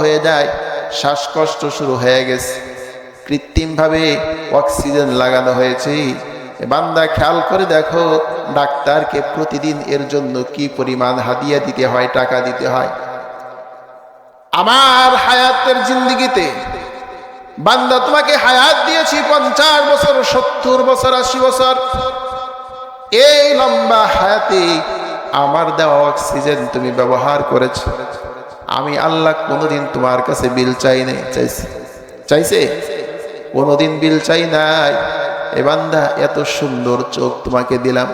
হয়ে যায়, শ্বাসকষ্ট শুরু হয়ে গেছে, কৃত্রিমভাবে অক্সিজেন লাগানো হয়েছে। বান্দা খেয়াল করে দেখো ডাক্তারকে প্রতিদিন এর জন্য কি পরিমাণ হাদিয়া দিতে হয়, টাকা দিতে হয়। আমার হায়াতের জিন্দেগিতে বান্দা তোমাকে হায়াত দিয়েছি 50 বছর, 70 বছর, 80 বছর। এই লম্বা হায়াতে আমার দেওয়া অক্সিজেন তুমি ব্যবহার করেছো। আমি আল্লাহ কোনোদিন তোমার কাছে বিল চাই নাই। চাইছে? কোনোদিন বিল চাই নাই। এ বান্দা এত সুন্দর চোখ তোমাকে দিলাম,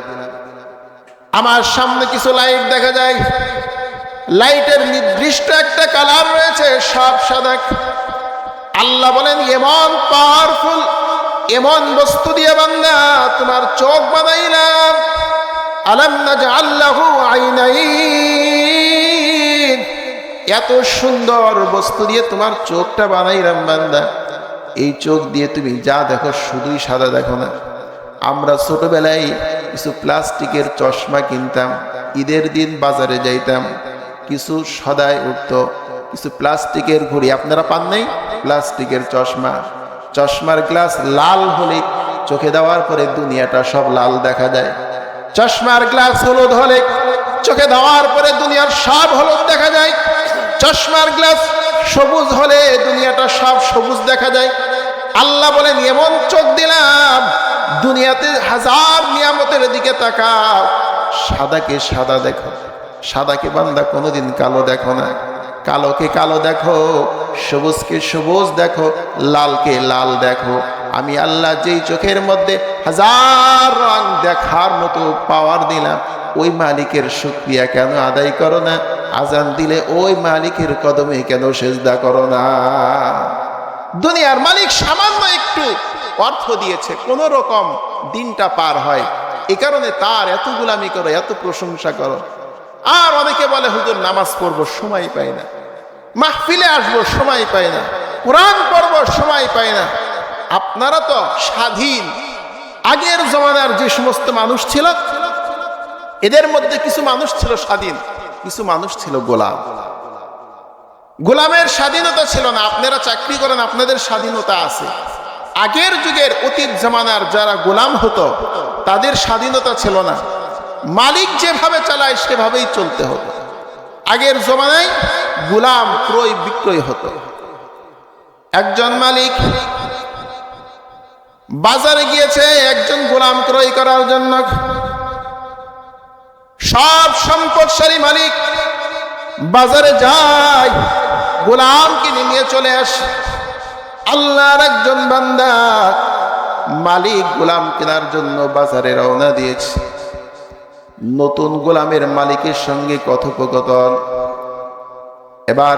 আমার সামনে কিছু লাইট দেখা যায়, লাইটের নির্দিষ্ট একটা কালার রয়েছে, সব সাদা। আল্লাহ বলেন এমন পাওয়ারফুল, এমন বস্তু দিয়ে বান্দা তোমার চোখ বানাইলাম। আলাম নাজআল লাহু আইনাইন, এত সুন্দর বস্তু দিয়ে তোমার চোখটা বানাইলাম বান্দা। এই চোখ দিয়ে তুমি যা দেখো শুধুই সাদা দেখো না। আমরা ছোটবেলায় কিছু প্লাস্টিকের চশমা কিনতাম, ঈদের দিন বাজারে যাইতাম, কিছু সদায় উঠত, কিছু প্লাস্টিকের ঘড়ি। আপনারা পান নাই? প্লাস্টিকের চশমা, চশমার গ্লাস লাল হলে চোখে দেওয়ার পরে দুনিয়াটা সব লাল দেখা যায়। চশমার গ্লাস হলুদ হলে চোখে দেওয়ার পরে দুনিয়ার সব হলুদ দেখা যায়। চশমার গ্লাস সবুজ হলে দুনিয়াটা সব সবুজ দেখা যায়। আল্লাহ বলেন এমন চোখ দিলাম, দুনিয়াতে হাজার নিয়ামতের দিকে তাকাও, সাদাকে সাদা দেখো। সাদাকে বান্দা কোনোদিন কালো দেখো না, কালোকে কালো দেখো, সবুজকে সবুজ দেখো, লালকে লাল দেখো। আমি আল্লাহ যেই চোখের মধ্যে হাজার রং দেখার মতো পাওয়ার দিলাম, ওই মালিকের শুকরিয়া কেন আদায় করো না? আজান দিলে ওই মালিকের কদমে কেন সেজদা করো না? দুনিয়ার মালিক সামান্য একটু অর্থ দিয়েছে, কোন রকম দিনটা পার হয়, এই কারণে তার এত গোলামি করো, এত প্রশংসা করো। আর অনেকে বলে হুজুর নামাজ পড়বো, সময় পাই না, মাহফিলে আসবো, সময় পাই না, কোরআন পড়বো, সময় পাই না। আপনারা তো স্বাধীন। আগের জমানার যে সমস্ত মানুষ ছিল, এদের মধ্যে কিছু মানুষ ছিল স্বাধীন, কিছু মানুষ ছিল গোলাম। গোলামের স্বাধীনতা ছিল না। আপনারা চাকরি করেন, আপনাদের স্বাধীনতা আছে। আগের যুগের অতীত জামানার যারা গোলাম হতো তাদের স্বাধীনতা ছিল না। মালিক যেভাবে চালায় সেভাবেই চলতে হতো। আগের জমানায় গোলাম ক্রয় বিক্রয় হতো। একজন মালিক বাজারে গিয়েছে একজন গোলাম ক্রয় করার জন্য। সব সম্পদশালী মালিক বাজারে যায়, গোলাম কিনে নিয়ে চলে আসে। আল্লাহর একজন বান্দা মালিক গোলাম কেনার জন্য বাজারে রওনা দিয়েছে। নতুন গোলামের মালিকের সঙ্গে কথোপকথন। এবার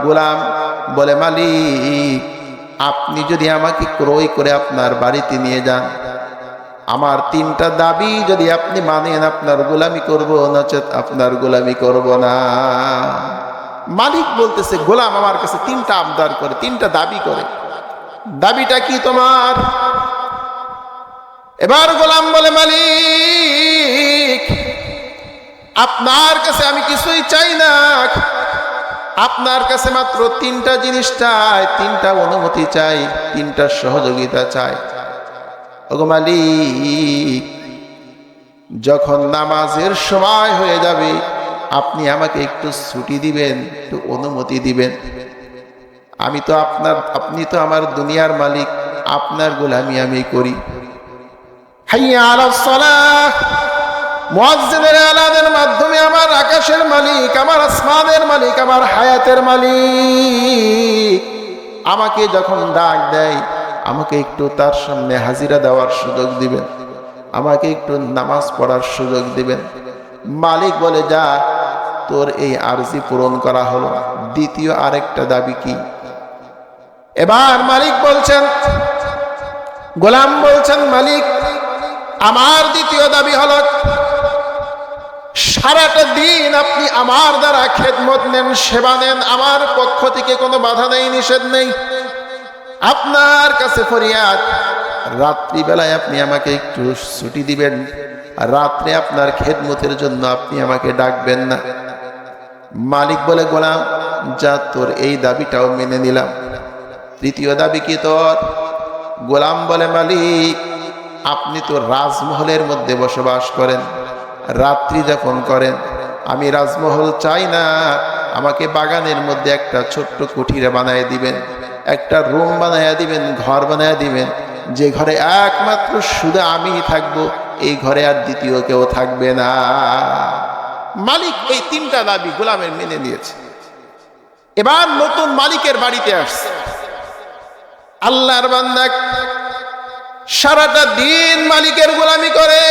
গোলাম বলে, মালিক আপনি যদি আমাকে ক্রয় করে আপনার বাড়িতে নিয়ে যান, আমার 3টা দাবি যদি আপনি মানেন, আপনার গোলামি করব, নচেত আপনার গোলামি করব না। মালিক বলতেছে গোলাম আমার কাছে 3টা আবদার করে, 3টা দাবি করে। দাবিটা কি তোমার? এবার গোলাম বলে, মালিক আপনার কাছে আমি কিছুই চাই না, আপনার কাছে মাত্র 3টা জিনিস চাই, 3টা অনুমতি চাই, 3টা সহযোগিতা চাই। ওগো মালিক, যখন নামাজের সময় হয়ে যাবে আপনি আমাকে একটু ছুটি দিবেন, একটু অনুমতি দিবেন। আমি তো আপনি তো আমার দুনিয়ার মালিক, আপনার গোলামি আমি করি। হাইয়া আলাস সালাহ, মুয়াজ্জিনের আযানের মাধ্যমে আমার আকাশের মালিক, আমার আসমানের মালিক, আমার হায়াতের মালিক আমাকে যখন ডাক দেয়, আমাকে একটু তার সামনে হাজিরা দেওয়ার সুযোগ দিবেন, আমাকে একটু নামাজ পড়ার সুযোগ দিবেন। মালিক বলে, যা তোর এই আরজি পূরণ করা হলো, দ্বিতীয় আরেকটা দাবি কি? এবার মালিক বলছেন, গোলাম বলছেন, মালিক আমার দ্বিতীয় দাবি হলো সারাটা দিন আপনি আমার দ্বারা খেদমত নেন, সেবা নেন, আমার পক্ষ থেকে কোনো বাধা নেই, নিষেধ নেই। আপনার কাছে ফরিয়াদ, রাত্রিবেলায় আপনি আমাকে একটু ছুটি দিবেন, আর রাত্রে আপনার খেদমতের জন্য আপনি আমাকে ডাকবেন না। মালিক বলে, গোলাম যা তোর এই দাবিটাও মেনে নিলাম। তৃতীয় দাবি কি তোর? গোলাম বলে, মালিক আপনি তো রাজমহলের মধ্যে বসবাস করেন, রাত্রি যাপন করেন, আমি রাজমহল চাই না, আমাকে বাগানের মধ্যে একটা ছোট্ট কুঠিরে বানায় দিবেন, একটা রুম বানায় দিবেন, ঘর বানায় দিবেন, যে ঘরে একমাত্র শুধু আমিই থাকবো, এই ঘরে আর দ্বিতীয় কেউ থাকবে না। মালিক এই তিনটা দাবি গোলামের মেনে নিয়েছে। এবার নতুন মালিকের বাড়িতে আসছে। আল্লাহর বান্দা সারাটা দিন মালিকের গোলামি করে,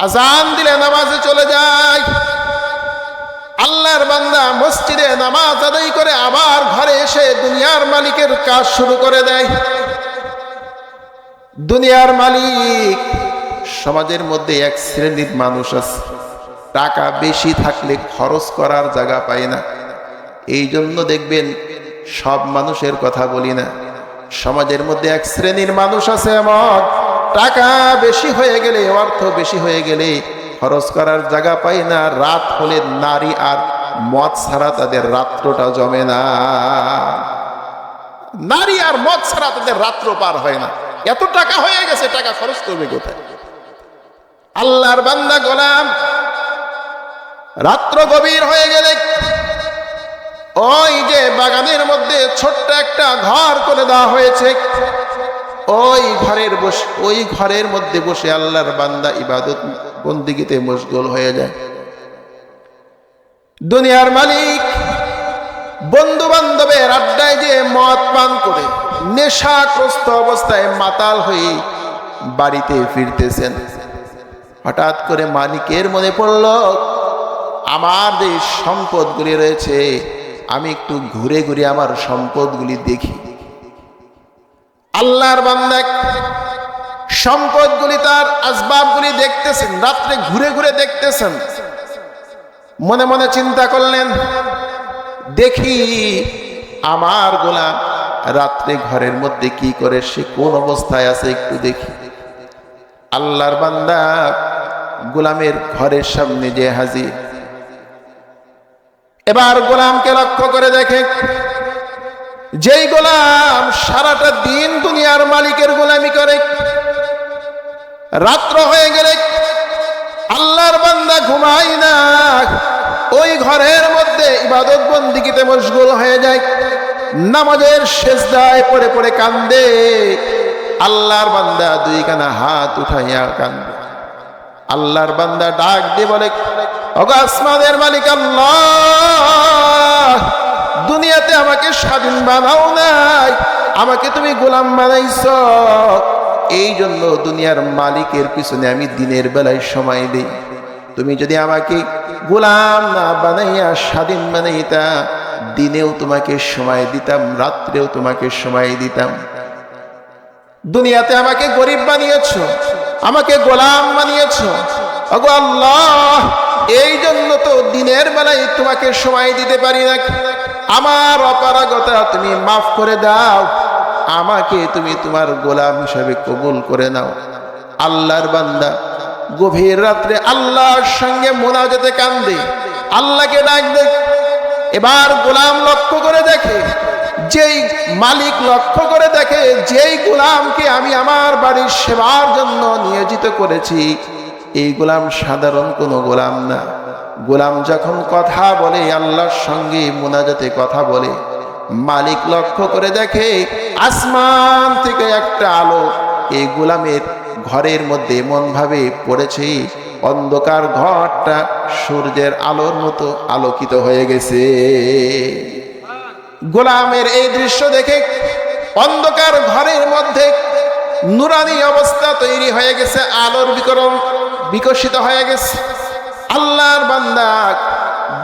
আজান দিলে নামাজে চলে যায়। আল্লাহর বান্দা মসজিদে নামাজ আদায় করে আবার ঘরে এসে দুনিয়ার মালিকের কাজ শুরু করে দেয়। দুনিয়ার মালিক সমাজের মধ্যে এক শ্রেণীর মানুষ আছে, টাকা বেশি থাকলে খরচ করার জায়গা পায় না। এই জন্য দেখবেন সব মানুষের কথা বলি না, সমাজের মধ্যে এক শ্রেণীর মানুষ আছে এমন, টাকা বেশি হয়ে গেলে, অর্থ বেশি হয়ে গেলে খরচ করার জায়গা পায় না। রাত হলে নারী আর মদ ছাড়া তাদের রাত্রটা জমে না, নারী আর মদ ছাড়া তাদের রাত্র পার হয় না। এত টাকা হয়ে গেছে, টাকা খরচ করবে কোথায়? আল্লাহর বান্দা গোলাম রাত্র গভীর হয়ে গেলে ওই যে বাগানের মধ্যে ছোট্ট একটা ঘর করে দেওয়া হয়েছে, ওই ঘরের মধ্যে বসে আল্লাহর বান্দা ইবাদত বন্দিগিতে মশগুল হয়ে যায়। দুনিয়ার মালিক বন্ধু বান্ধবের আড্ডায় যে মদ পান করে নেশাগ্রস্ত অবস্থায় মাতাল হয়ে বাড়িতে ফিরতেছেন। হঠাৎ করে মালিকের মনে পড়ল, আমার যে সম্পদগুলি রয়েছে, আমি একটু ঘুরে ঘুরে আমার সম্পদগুলি দেখি। আল্লাহর বান্দা সম্পদগুলি, তার আসবাবগুলি দেখতেছেন, রাত্রে ঘুরে ঘুরে দেখতেছেন। মনে মনে চিন্তা করলেন, দেখি আমার গোলাম রাত্রে ঘরের মধ্যে কি করে, সে কোন অবস্থায় আছে একটু দেখি। আল্লাহর বান্দা গোলামের ঘরের সামনে যে হাজির। এবার গোলামকে লক্ষ্য করে দেখে, যেই গোলাম সারাটা দিন দুনিয়ার মালিকের গোলামি করে, রাত্র হয়ে গেলে আল্লাহর বান্দা ঘুমায় না, ওই ঘরের মধ্যে ইবাদত বন্দিগিতে মশগুল হয়ে যায়, নামাজের সেজদায় পড়ে পড়ে কান্দে। আল্লাহর বান্দা দুইখানা হাত উঠাইয়া কান্দে। আল্লাহর বান্দা ডাক দিয়ে বলে, ওগো আসমানের মালিক আল্লাহ, দুনিয়াতে আমাকে স্বাধীন বানাও নাই, আমাকে তুমি গোলাম বানাইছো। এই জন্য দুনিয়ার মালিকের পিছনে আমি দিনের বেলায় সময় দিই। তুমি যদি আমাকে গোলাম না বানাইয়া স্বাধীন বানাইতা, দিনেও তোমাকে সময় দিতাম, রাত্রেও তোমাকে সময় দিতাম। দুনিয়াতে আমাকে গরিব বানিয়েছো, আমাকে গোলাম বানিয়েছো। ওগো আল্লাহ, এই জন্য তো দিনের বেলায় তোমাকে সময় দিতে পারি না। আমার অপারগতা তুমি মাফ করে দাও, আমাকে তুমি তোমার গোলাম হিসেবে কবুল করে নাও। আল্লাহর বান্দা গভীর রাত্রে আল্লাহর সঙ্গে মোনাজাতে কান্দে, আল্লাহকে ডাক দেয়। এবার গোলাম লক্ষ্য করে দেখে, যেই মালিক লক্ষ্য করে দেখে, যেই গোলামকে আমি আমার বাড়ির সেবার জন্য নিয়োজিত করেছি, এই গোলাম সাধারণ কোনো গোলাম না। গোলাম যখন কথা বলে, আল্লাহর সঙ্গে মোনাজাতে কথা বলে, মালিক লক্ষ্য করে দেখে আসমান থেকে একটা আলো এই গোলামের ঘরের মধ্যে এমন ভাবে পড়েছে, অন্ধকার ঘরটা সূর্যের আলোর মতো আলোকিত হয়ে গেছে। গোলামের এই দৃশ্য দেখে অন্ধকার ঘরের মধ্যে নুরানি অবস্থা তৈরি হয়ে গেছে, আলোর বিকরণ বিকশিত হয়ে গেছে। আল্লাহর বান্দা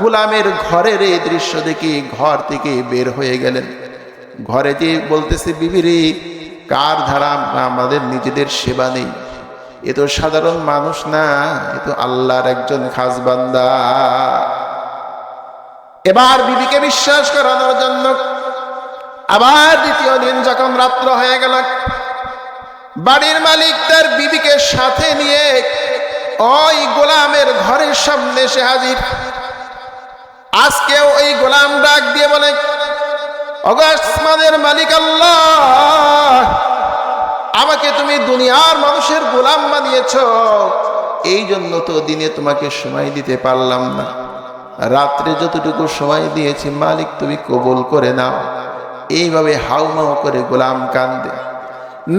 গোলামের ঘরের এই দৃশ্য দেখে ঘর থেকে বের হয়ে গেলেন। ঘরে যে বলতেছে, বিবিরে, কার ধারা, আমাদের নিজেদের সেবা নেই, এ তো সাধারণ মানুষ না, এ তো আল্লাহর একজন খাস বান্দা। এবার বিবিকে বিশ্বাস করানোর জন্য আবার দ্বিতীয় দিন যখন রাত্র হয়ে গেল, বাড়ির মালিক তার বিবিকে সাথে নিয়ে ওই গোলামের ঘরের সামনে এসে হাজির। আজকেও ওই গোলাম ডাক দিয়ে বলে, ওগো আসমানের মালিক আল্লাহ, আমাকে তুমি দুনিয়ার মানুষের গোলাম বানিয়েছো, এই জন্য তো দিনে তোমাকে সময় দিতে পারলাম না, রাত্রে যতটুকু সময় দিয়েছি মালিক তুমি কবুল করে নাও। এইভাবে হাউমাউ করে গোলাম কান্দে।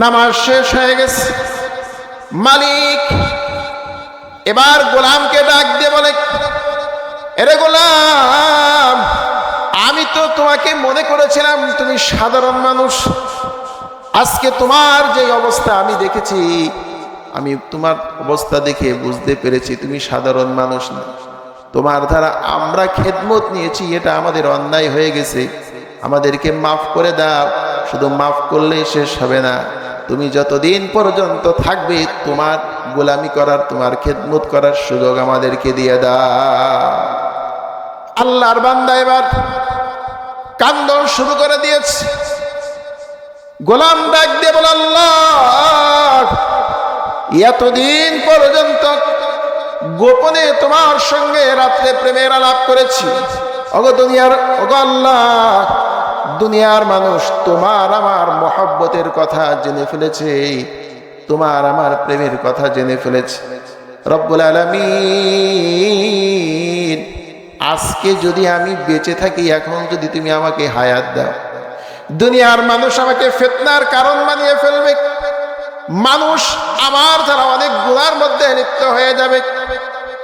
নামাজ শেষ হয়ে গেছে, মালিক এবার গোলামকে ডাক দিয়ে বলে, এরে গোলাম, আমি তো তোমাকে মনে করেছিলাম তুমি সাধারণ মানুষ, আজকে তোমার যে অবস্থা আমি দেখেছি, আমি তোমার অবস্থা দেখে বুঝতে পেরেছি তুমি সাধারণ মানুষ না। তোমার দ্বারা আমরা খেদমত নিয়েছি, এটা আমাদের অন্যায় হয়ে গেছে, আমাদেরকে মাফ করে দাও। শুধু মাফ করলেই শেষ হবে না, তুমি যতদিন পর্যন্ত থাকবে তোমার গোলামি করার, তোমার খেদমত করার সুযোগ আমাদেরকে দিয়ে দাও। আল্লাহর বান্দা এবার কান্দন শুরু করে দিয়েছে। গোলাম ডাক দিয়ে বলে, আল্লাহ, এতদিন পর্যন্ত গোপনে তোমার সঙ্গে রাত্রে প্রেমের আলাপ করেছি, ওগো আল্লাহ, দুনিয়ার মানুষ তোমার আমার মহব্বতের কথা জেনে ফেলেছে, তোমার আমার প্রেমের কথা জেনে ফেলেছে। রব্বুল আলামিন, আজকে যদি আমি বেঁচে থাকি, এখন যদি তুমি আমাকে হায়াত দাও, দুনিয়ার মানুষ আমাকে ফিতনার কারণ বানিয়ে ফেলবে, মানুষ আমার দ্বারা অনেক গুনার মধ্যে লিপ্ত হয়ে যাবে,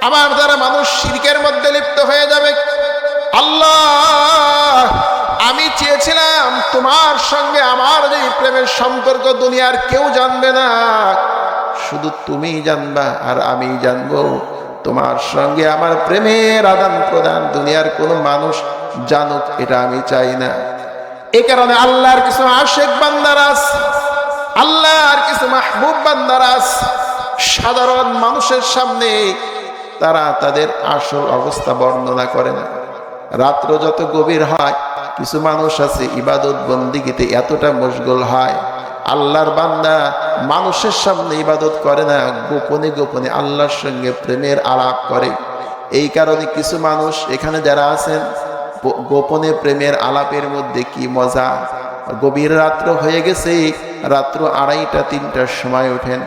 আমার দ্বারা মানুষ শিরকের মধ্যে লিপ্ত হয়ে যাবে। আল্লাহ, আমি চেয়েছিলাম তোমার সঙ্গে আমার যে প্রেমের সম্পর্ক দুনিয়ার কেউ জানবে না, শুধু তুমিই জানবা আর আমি জানবো। তোমার সঙ্গে আমার প্রেমের আদান প্রদান দুনিয়ার কোনো মানুষ জানুক, এটা আমি চাই না। এই কারণে আল্লাহর কিছু আশেক বান্দারা আছে, আল্লাহর কিছু মাহবুব বান্দারা আছে, সাধারণ মানুষের সামনে তারা তাদের আসল অবস্থা বর্ণনা করে না। রাত্র যত গভীর হয়, কিছু মানুষ আছে ইবাদত বন্দিগিতে এতটা মশগুল হয়, আল্লাহর বান্দা মানুষের সামনে ইবাদত করে না, গোপনে গোপনে আল্লাহর সঙ্গে প্রেমের আলাপ করে। এই কারণে কিছু মানুষ এখানে যারা আছেন, গোপনে প্রেমের আলাপের মধ্যে কি মজা। গভীর রাত্র হয়ে গেছে, রাত্র 2:30-3টার সময় ওঠেন,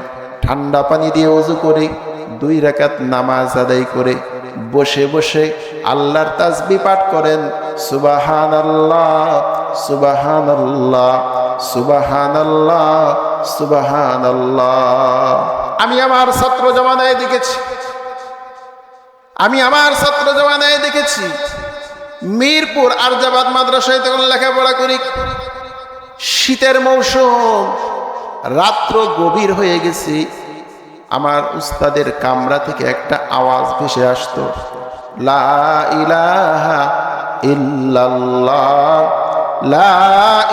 ঠান্ডা পানি দিয়ে ওযু করে 2 রাকাত নামাজ আদায় করে বসে বসে আল্লাহর তাসবিহ পাঠ করেন, সুবহানাল্লাহ সুবহানাল্লাহ সুবহানাল্লাহ সুবহানাল্লাহ। আমি আমার ছাত্র জমানায় দেখেছি, মিরপুর আরজাবাদ মাদ্রাসায় তখন লেখাপড়া করি, শীতের মৌসুম, রাত্র গভীর হয়ে গেছে, আমার উস্তাদের কামরা থেকে একটা আওয়াজ ভেসে আসতো, লা ইলাহা ইল্লাল্লাহ লা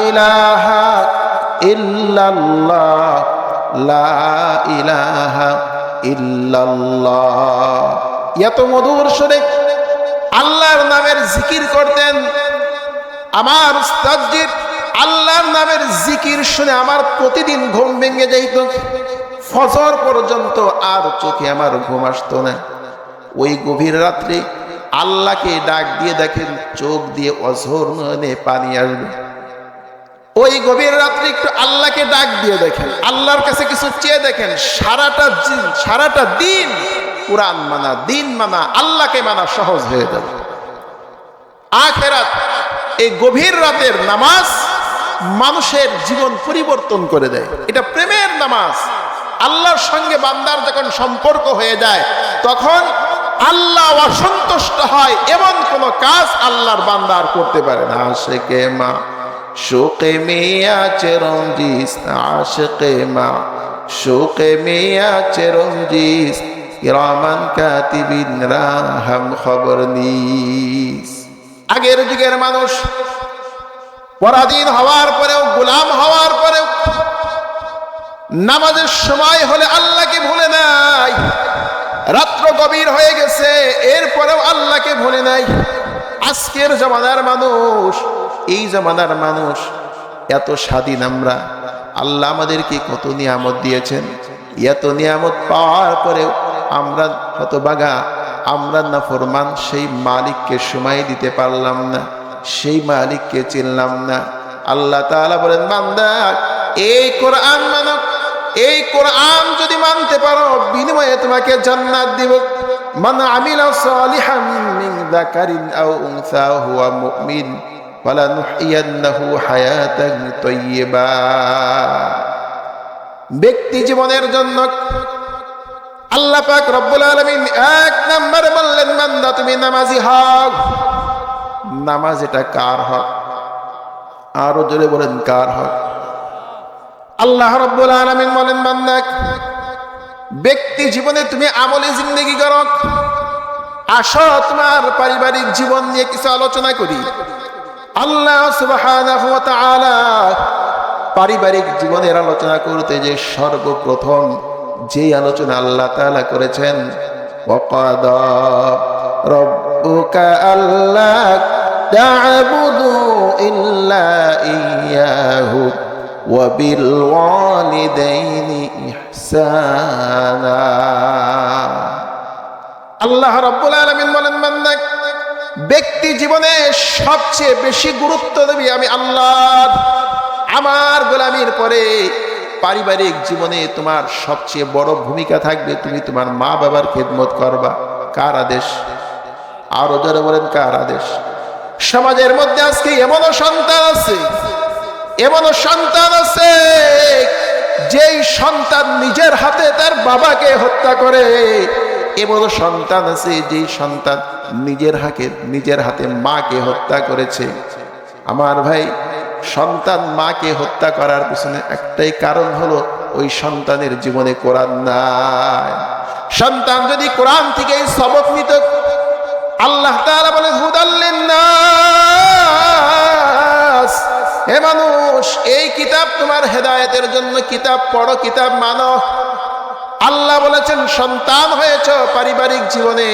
ইলাহা ইল্লাল্লাহ লা ইলাহা ইল্লাল্লাহ। এত মধুর সুরে আল্লাহর নামের জিকির করতেন। আমার উস্তাদজির আল্লাহর নামের জিকির শুনে আমার প্রতিদিন ঘুম ভেঙে যাইত, ফজর পর্যন্ত আর চোখে আমার ঘুম আসতো না। ওই গভীর রাত্রে আল্লাহকে ডাক দিয়ে দেখেন চোখ দিয়ে অঝোর নয়নে পানি আসবে। ওই গভীর রাত্রে একটু আল্লাহকে ডাক দিয়ে দেখেন, আল্লাহর কাছে কিছু চেয়ে দেখেন, সারাটা দিন কুরআন মানা, দিন মানা, আল্লাহকে মানা সহজ হয়ে যাবে। আখিরাত, এই গভীর রাতের নামাজ মানুষের জীবন পরিবর্তন করে দেয়। এটা প্রেমের নামাজ। আল্লাহর সঙ্গে বান্দার যখন সম্পর্ক হয়ে যায়, তখন আল্লাহ অসন্তুষ্ট হয়, এমন কোন কাজ আল্লাহর বান্দার করতে পারে না। আশিকে মা শোকে মিয়া চেরঞ্জিস, আশিকে মা শোকে মিয়া চেরঞ্জিস, কিরামান কাতিবিন রাহাম খবর নিস। আগের যুগের মানুষ পরাধীন হওয়ার পরেও, গোলাম হওয়ার পরেও নামাজের সময় হলে আল্লাহকে ভুলে নাই। রাত্র গভীর হয়ে গেছে, এরপরেও আল্লাহকে ভুলে নাই। আজকের জমানার মানুষ, এই জমানার মানুষ এত স্বাধীন আমরা, আল্লাহ আমাদেরকে কত নিয়ামত দিয়েছেন, এত নিয়ামত পাওয়ার পরেও আমরা হতভাগা আমরা নাফরমান সেই মালিককে সময় দিতে পারলাম না, সেই মালিককে চিনলাম না। আল্লাহ তাআলা বলেন, বান্দা এই কোরআন মানো, এই কোরআন যদি মানতে পারো বিনিময়ে তোমাকে জান্নাত দিব। মান আমিলা সালিহান মিন যাকারিন আও উনসা হুয়া মুমিন ফালানুহইয়ান্নাহু হায়াতান তাইয়্যিবা। ব্যক্তি জীবনের জন্য আল্লাহ পাক রব্বুল আলামিন এক নম্বরে বললেন, বান্দা তুমি নামাজি হও। নামাজ এটা কার হক? আরো জোরে বলেন, কার হক? আল্লাহ রাব্বুল আলামিন বলেন, বান্দা ব্যক্তি জীবনে তুমি আমলে জিন্দেগি করো। আসো তোমার পারিবারিক জীবন নিয়ে কিছু আলোচনা করি। আল্লাহ সুবহানাহু ওয়া তাআলা পারিবারিক জীবনের আলোচনা করতে যে সর্বপ্রথম যে আলোচনা আল্লাহ তাআলা করেছেন, ওয়াকাদা রাব্বুকা আল্লা তা'বুদু ইল্লা ইয়্যাহু ওয়া বিল ওয়ালিদাইনি ইহসানা। আল্লাহ রাব্বুল আলামিন বলেন, বান্দা ব্যক্তি জীবনে সবচেয়ে বেশি গুরুত্ব দেবি আমি আল্লাহ। আমার গোলামির পরে পারিবারিক জীবনে তোমার সবচেয়ে বড় ভূমিকা থাকবে, তুমি তোমার মা বাবার খেদমত করবা। কার আদেশ? আরো যারা বলেন, কার আদেশ? সমাজের মধ্যে আজকে এমনও সন্তান আছে, এমনও সন্তান আছে যেই সন্তান নিজের হাতে তার বাবাকে হত্যা করে। এমনও সন্তান আছে যেই সন্তান নিজের হাতে মাকে হত্যা করেছে। আমার ভাই, সন্তান মাকে হত্যা করার পিছনে একটাই কারণ হলো ওই সন্তানের জীবনে কোরআন নাই। সন্তান যদি কোরআন থেকে এই সবক নিত, আল্লাহ তাআলা বলে হুদাল লিন্নাস, হে মানুষ এই কিতাব তোমার হেদায়েতের জন্য, কিতাব পড়ো, কিতাব মানো। আল্লাহ বলেছেন সন্তান হয়েছে পারিবারিক জীবনে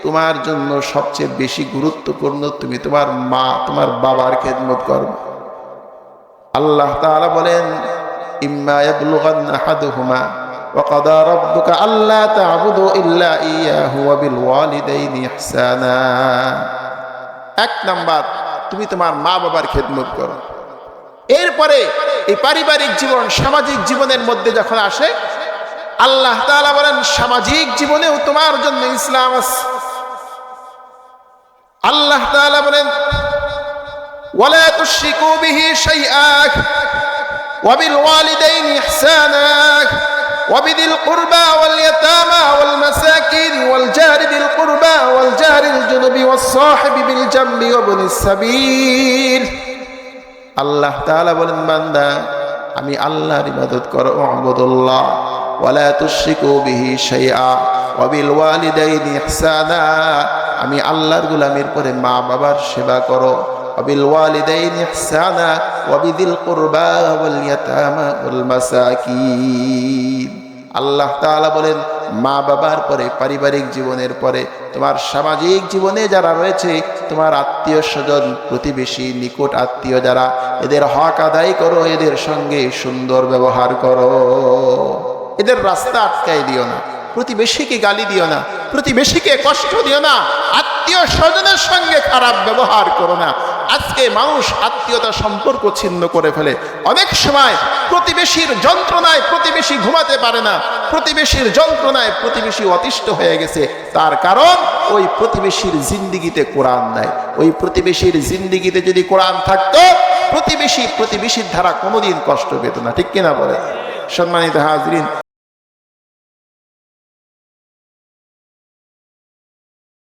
তোমার জন্য সবচেয়ে বেশি গুরুত্বপূর্ণ তুমি তোমার মা তোমার বাবার খেদমত করবে। আল্লাহ তাআলা বলেন, ইম্মা ইয়াবলুগান্না আহাদুহুমা ওয়া কাদা রাব্বুকা আল্লা তা'বুদু ইল্লা ইয়্যাহু ওয়া বিল ওয়ালিদাইনি ইহসানা। এক নাম্বার, তুমি তোমার মা বাবার খেদমত করো। এরপরে এই পারিবারিক জীবন সামাজিক জীবনের মধ্যে যখন আসে, আল্লাহ তাআলা বলেন সামাজিক জীবনেও তোমার জন্য ইসলাম আছে। আল্লাহ তাআলা বলেন, ওয়ালা তুশরিকু বিহি শাইআ ওয়া বিল ওয়ালিদাইনি ইহসানা ওয়া বিদিল কুরবা ওয়াল ইয়াতামা ওয়াল মাসাকিন ওয়াল জারি বিল কুরবা ওয়াল জারিল জুনুবি ওয়াস সাহিবি বিল জামবি ওয়া ইবনিস সাবিল। আল্লাহ তাআলা বলেন, বান্দা আমি আল্লাহর ইবাদত করো, উবুদুল্লাহ ওয়ালা তুশরিকু বিহি শাইআ ওয়া বিল ওয়ালিদাইনি ইহসানা। আমি আল্লাহর গোলামির পরে মা বাবার সেবা করো। ওয়া বিল ওয়ালিদাইনি ইহসানা ওয়া বিদিল কুরবা ওয়াল ইয়াতামা ওয়াল মাসাকিন। আল্লাহ তাআলা বলেন মা বাবার পরে, পারিবারিক জীবনের পরে তোমার সামাজিক জীবনে যারা রয়েছে, তোমার আত্মীয় স্বজন, প্রতিবেশী, নিকট আত্মীয় যারা, এদের হক আদায় করো, এদের সঙ্গে সুন্দর ব্যবহার করো। এদের রাস্তা আটকাই দিও না, প্রতিবেশীকে গালি দিও না, প্রতিবেশীকে কষ্ট দিও না, আত্মীয় স্বজনের সঙ্গে খারাপ ব্যবহার করো না। আজকে মানুষ আত্মীয়তা সম্পর্ক ছিন্ন করে ফেলে। অনেক সময় প্রতিবেশীর যন্ত্রণায় প্রতিবেশী ঘুমাতে পারে না, প্রতিবেশীর যন্ত্রণায় প্রতিবেশী অতিষ্ঠ হয়ে গেছে। তার কারণ ওই প্রতিবেশীর জিন্দিগিতে কোরআন নাই। ওই প্রতিবেশীর জিন্দিগিতে যদি কোরআন থাকতো, প্রতিবেশীর ধারা কোনোদিন কষ্ট পেত না। ঠিক কিনা বলে? সম্মানিত হাজরিন।